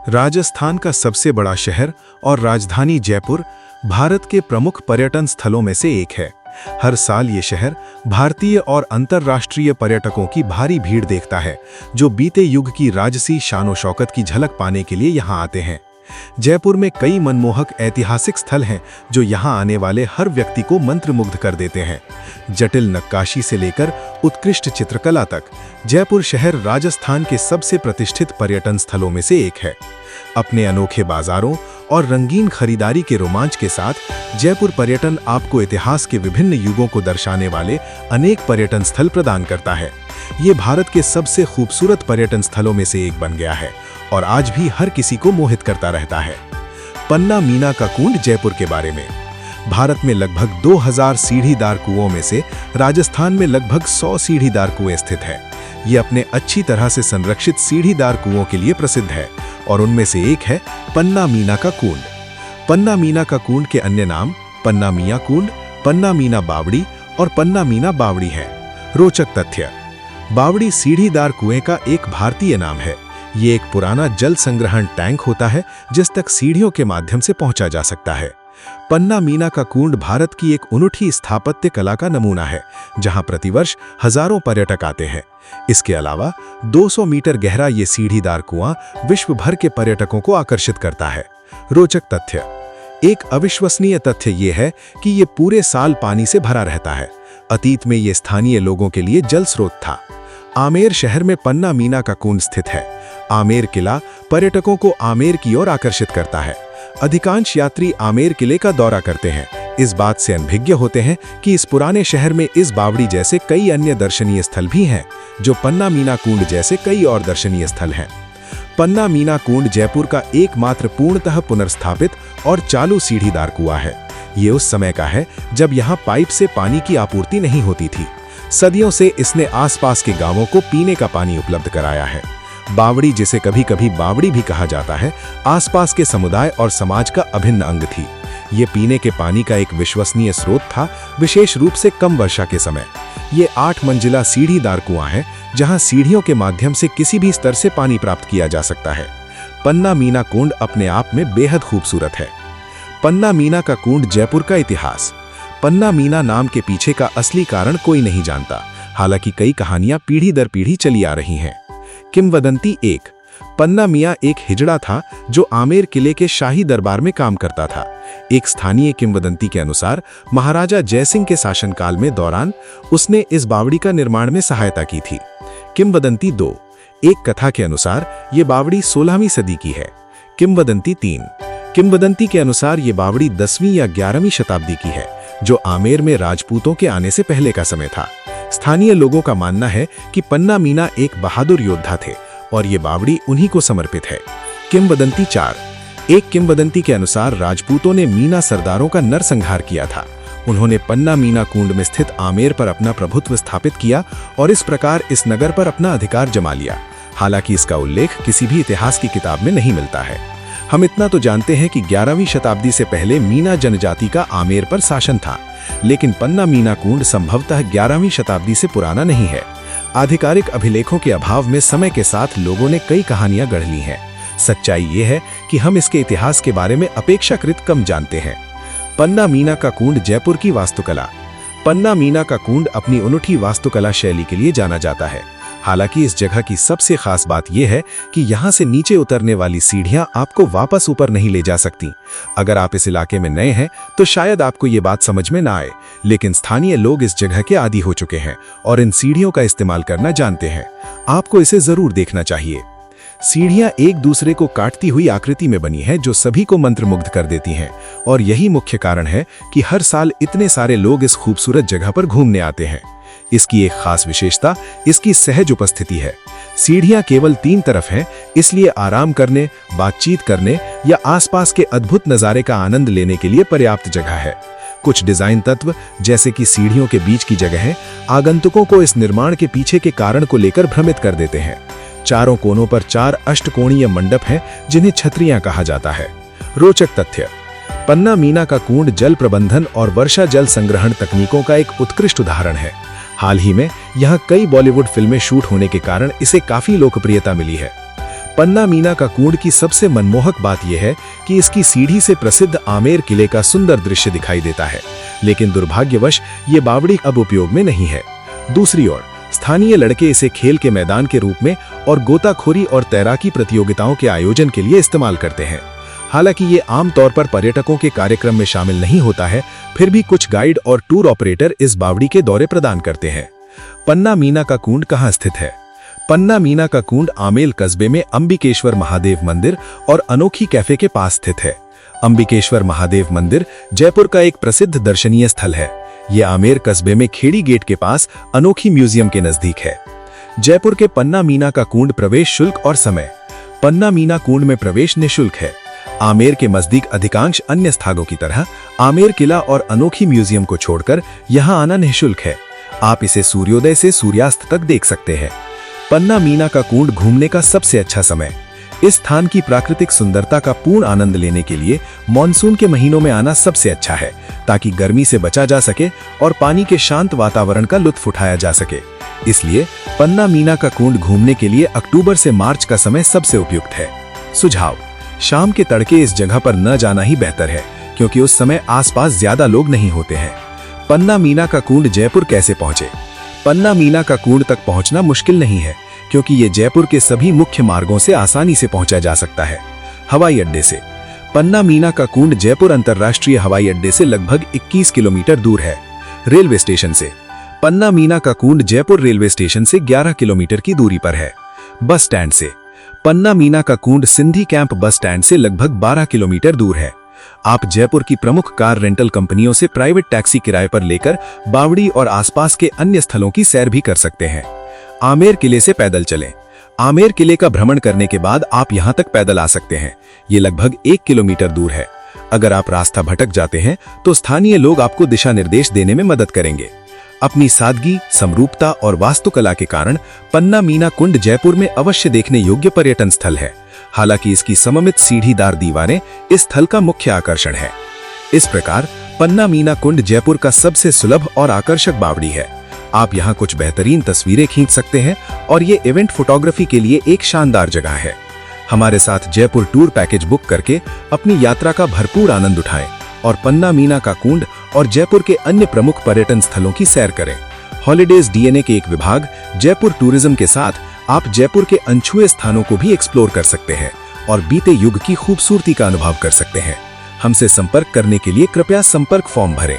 राजस्थान का सबसे बड़ा शहर और राजधानी जयपुर भारत के प्रमुख पर्यटन स्थलों में से एक है। हर साल ये शहर भारतीय और अंतर्राष्ट्रीय पर्यटकों की भारी भीड़ देखता है, जो बीते युग की राजसी शानो शौकत की झलक पाने के लिए यहाँ आते हैं। जयपुर में कई मनमोहक ऐतिहासिक स्थल हैं जो यहाँ आने वाले हर व्यक्ति को मंत्रमुग्ध कर देते हैं। जटिल नक्काशी से लेकर उत्कृष्ट चित्रकला तक जयपुर शहर राजस्थान के सबसे प्रतिष्ठित पर्यटन स्थलों में से एक है। अपने अनोखे बाजारों और रंगीन खरीदारी के रोमांच के साथ जयपुर पर्यटन आपको इतिहास के विभिन्न युगों को दर्शाने वाले अनेक पर्यटन स्थल प्रदान करता है। ये भारत के सबसे खूबसूरत पर्यटन स्थलों में से एक बन गया है और आज भी हर किसी को मोहित करता रहता है। पन्ना मीना का कुंड जयपुर के बारे में। भारत में लगभग 2000 सीढ़ीदार कुओं में से राजस्थान में लगभग 100 सीढ़ीदार कुएं स्थित है। ये अपने अच्छी तरह से संरक्षित सीढ़ीदार कुओं के लिए प्रसिद्ध है और उनमें से एक है पन्ना मीना का कुंड। पन्ना मीना का कुंड के अन्य नाम पन्ना मिया कुंड, पन्ना मीना बावड़ी और पन्ना मीना बावड़ी है। रोचक तथ्य: बावड़ी सीढ़ीदार कुएं का एक भारतीय नाम है। ये एक पुराना जल संग्रहण टैंक होता है जिस तक सीढ़ियों के माध्यम से पहुंचा जा सकता है। पन्ना मीना का कुंड भारत की एक अनूठी स्थापत्य कला का नमूना है, जहां प्रतिवर्ष हजारों पर्यटक आते हैं। इसके अलावा 200 मीटर गहरा ये सीढ़ीदार कुआं विश्व भर के पर्यटकों को आकर्षित करता है। रोचक तथ्य: एक अविश्वसनीय तथ्य ये है कि ये पूरे साल पानी से भरा रहता है। अतीत में ये स्थानीय लोगों के लिए जल स्रोत था। आमेर शहर में पन्ना मीना का कुंड स्थित है। आमेर किला पर्यटकों को आमेर की ओर आकर्षित करता है। अधिकांश यात्री आमेर किले का दौरा करते हैं, इस बात से अनभिज्ञ होते हैं कि इस पुराने शहर में इस बावड़ी जैसे कई अन्य दर्शनीय स्थल भी हैं, जो पन्ना मीना कुंड जैसे कई और दर्शनीय स्थल हैं। पन्ना मीना कुंड जयपुर का एकमात्र पूर्णतः पुनर्स्थापित और चालू सीढ़ीदार कुआं है। ये उस समय का है जब यहाँ पाइप से पानी की आपूर्ति नहीं होती थी। सदियों से इसने आसपास के गांवों को पीने का पानी उपलब्ध कराया है। बावड़ी, जिसे कभी कभी बावड़ी भी कहा जाता है, आसपास के समुदाय और समाज का अभिन्न अंग थी। ये पीने के पानी का एक विश्वसनीय स्रोत था, विशेष रूप से कम वर्षा के समय। ये 8 मंजिला सीढ़ीदार कुआं है, जहां सीढ़ियों के माध्यम से किसी भी स्तर से पानी प्राप्त किया जा सकता है। पन्ना मीना कुंड अपने आप में बेहद खूबसूरत है। पन्ना मीना का कुंड जयपुर का इतिहास। पन्ना मीना नाम के पीछे का असली कारण कोई नहीं जानता, हालांकि कई कहानियां पीढ़ी दर पीढ़ी चली आ रही हैं। किंवदंती 1: पन्ना मिया एक हिजड़ा था जो आमेर किले के शाही दरबार में काम करता था। एक स्थानीय किंवदंती के अनुसार महाराजा जयसिंह के शासनकाल में दौरान उसने इस बावड़ी का निर्माण में सहायता की थी। किंवदंती 2: एक कथा के अनुसार ये बावड़ी 16वीं सदी की है। किंवदंती 3: किंवदंती के अनुसार ये बावड़ी 10वीं या 11वीं शताब्दी की है, जो आमेर में राजपूतों के आने से पहले का समय था। स्थानीय लोगों का मानना है कि पन्ना मीना एक बहादुर योद्धा थे और ये बावड़ी उन्हीं को समर्पित है। किंवदंती 4: एक किंवदंती के अनुसार राजपूतों ने मीना सरदारों का नरसंहार किया था। उन्होंने पन्ना मीना कुंड में स्थित आमेर पर अपना प्रभुत्व स्थापित किया और इस प्रकार इस नगर पर अपना अधिकार जमा लिया। हालांकि इसका उल्लेख किसी भी इतिहास की किताब में नहीं मिलता है। हम इतना तो जानते हैं कि 11वीं शताब्दी से पहले मीना जनजाति का आमेर पर शासन था, लेकिन पन्ना मीना कुंड संभवतः 11वीं शताब्दी से पुराना नहीं है। आधिकारिक अभिलेखों के अभाव में समय के साथ लोगों ने कई कहानियां गढ़ ली हैं। सच्चाई ये है कि हम इसके इतिहास के बारे में अपेक्षाकृत कम जानते हैं। पन्ना मीना का कुंड जयपुर की वास्तुकला। पन्ना मीना का कुंड अपनी अनूठी वास्तुकला शैली के लिए जाना जाता है। हालांकि इस जगह की सबसे खास बात यह है कि यहाँ से नीचे उतरने वाली सीढ़ियाँ आपको वापस ऊपर नहीं ले जा सकती। अगर आप इस इलाके में नए हैं तो शायद आपको ये बात समझ में ना आए, लेकिन स्थानीय लोग इस जगह के आदी हो चुके हैं और इन सीढ़ियों का इस्तेमाल करना जानते हैं। आपको इसे जरूर देखना चाहिए। सीढ़ियाँ एक दूसरे को काटती हुई आकृति में बनी है, जो सभी को मंत्रमुग्ध कर देती हैं, और यही मुख्य कारण है कि हर साल इतने सारे लोग इस खूबसूरत जगह पर घूमने आते हैं। इसकी एक खास विशेषता इसकी सहज उपस्थिति है। सीढ़ियां केवल 3 तरफ हैं, इसलिए आराम करने, बातचीत करने या आसपास के अद्भुत नज़ारे का आनंद लेने के लिए पर्याप्त जगह है। कुछ डिजाइन तत्व, जैसे कि सीढ़ियों के बीच की जगह, आगंतुकों को इस निर्माण के पीछे के कारण को लेकर भ्रमित कर देते हैं। चारों कोनों पर 4 अष्टकोणीय मंडप हैं, जिन्हें छतरियां कहा जाता है। रोचक तथ्य: पन्ना मीना का कुंड जल प्रबंधन और वर्षा जल संग्रहण तकनीकों का एक उत्कृष्ट उदाहरण है। हाल ही में यहाँ कई बॉलीवुड फिल्में शूट होने के कारण इसे काफी लोकप्रियता मिली है। पन्ना मीना का कुंड की सबसे मनमोहक बात यह है कि इसकी सीढ़ी से प्रसिद्ध आमेर किले का सुंदर दृश्य दिखाई देता है, लेकिन दुर्भाग्यवश ये बावड़ी अब उपयोग में नहीं है। दूसरी ओर स्थानीय लड़के इसे खेल के मैदान के रूप में और गोताखोरी और तैराकी प्रतियोगिताओं के आयोजन के लिए इस्तेमाल करते हैं। हालांकि ये आमतौर पर पर्यटकों के कार्यक्रम में शामिल नहीं होता है, फिर भी कुछ गाइड और टूर ऑपरेटर इस बावड़ी के दौरे प्रदान करते हैं। पन्ना मीना का कुंड कहाँ स्थित है? पन्ना मीना का कुंड आमेर कस्बे में अंबिकेश्वर महादेव मंदिर और अनोखी कैफे के पास स्थित है। अंबिकेश्वर महादेव मंदिर जयपुर का एक प्रसिद्ध दर्शनीय स्थल है। यह आमेर कस्बे में खेड़ी गेट के पास अनोखी म्यूजियम के नजदीक है। जयपुर के पन्ना मीना का कुंड प्रवेश शुल्क और समय। पन्ना मीना कुंड में प्रवेश निःशुल्क है। आमेर के नजदीक अधिकांश अन्य स्थानों की तरह आमेर किला और अनोखी म्यूजियम को छोड़कर यहां आना निःशुल्क है। आप इसे सूर्योदय से सूर्यास्त तक देख सकते हैं। पन्ना मीना का कुंड घूमने का सबसे अच्छा समय। इस स्थान की प्राकृतिक सुंदरता का पूर्ण आनंद लेने के लिए मॉनसून के महीनों में आना सबसे अच्छा है, ताकि गर्मी से बचा जा सके और पानी के शांत वातावरण का लुत्फ उठाया जा सके। इसलिए पन्ना मीना का कुंड घूमने के लिए अक्टूबर से मार्च का समय सबसे उपयुक्त है। सुझाव: शाम के तड़के इस जगह पर न जाना ही बेहतर है, क्योंकि उस समय आसपास ज्यादा लोग नहीं होते हैं। पन्ना मीना का कुंड जयपुर कैसे पहुंचे? पन्ना मीना का कुंड तक पहुंचना मुश्किल नहीं है, क्योंकि ये जयपुर के सभी मुख्य मार्गों से आसानी से पहुंचा जा सकता है। हवाई अड्डे से पन्ना मीना का कुंड जयपुर अंतर्राष्ट्रीय हवाई अड्डे से लगभग 21 किलोमीटर दूर है। रेलवे स्टेशन से पन्ना मीना का कुंड जयपुर रेलवे स्टेशन से 11 किलोमीटर की दूरी पर है। बस स्टैंड से पन्ना मीना का कुंड सिंधी कैंप बस स्टैंड से लगभग 12 किलोमीटर दूर है। आप जयपुर की प्रमुख कार रेंटल कंपनियों से प्राइवेट टैक्सी किराए पर लेकर बावड़ी और आसपास के अन्य स्थलों की सैर भी कर सकते हैं। आमेर किले से पैदल चलें। आमेर किले का भ्रमण करने के बाद आप यहां तक पैदल आ सकते हैं। ये लगभग 1 किलोमीटर दूर है। अगर आप रास्ता भटक जाते हैं तो स्थानीय लोग आपको दिशा निर्देश देने में मदद करेंगे। अपनी सादगी, समरूपता और वास्तुकला के कारण पन्ना मीना कुंड जयपुर में अवश्य देखने योग्य पर्यटन स्थल है। हालांकि इसकी सममित सीढ़ीदार दीवारें इस स्थल का मुख्य आकर्षण है। इस प्रकार पन्ना मीना कुंड जयपुर का सबसे सुलभ और आकर्षक बावड़ी है। आप यहाँ कुछ बेहतरीन तस्वीरें खींच सकते हैं और ये इवेंट फोटोग्राफी के लिए एक शानदार जगह है। हमारे साथ जयपुर टूर पैकेज बुक करके अपनी यात्रा का भरपूर आनंद उठाएं और पन्ना मीना का कुंड और जयपुर के अन्य प्रमुख पर्यटन स्थलों की सैर करें। हॉलीडेज डीएनए के एक विभाग जयपुर टूरिज्म के साथ आप जयपुर के अनछुए स्थानों को भी एक्सप्लोर कर सकते हैं और बीते युग की खूबसूरती का अनुभव कर सकते हैं। हमसे संपर्क करने के लिए कृपया संपर्क फॉर्म भरें।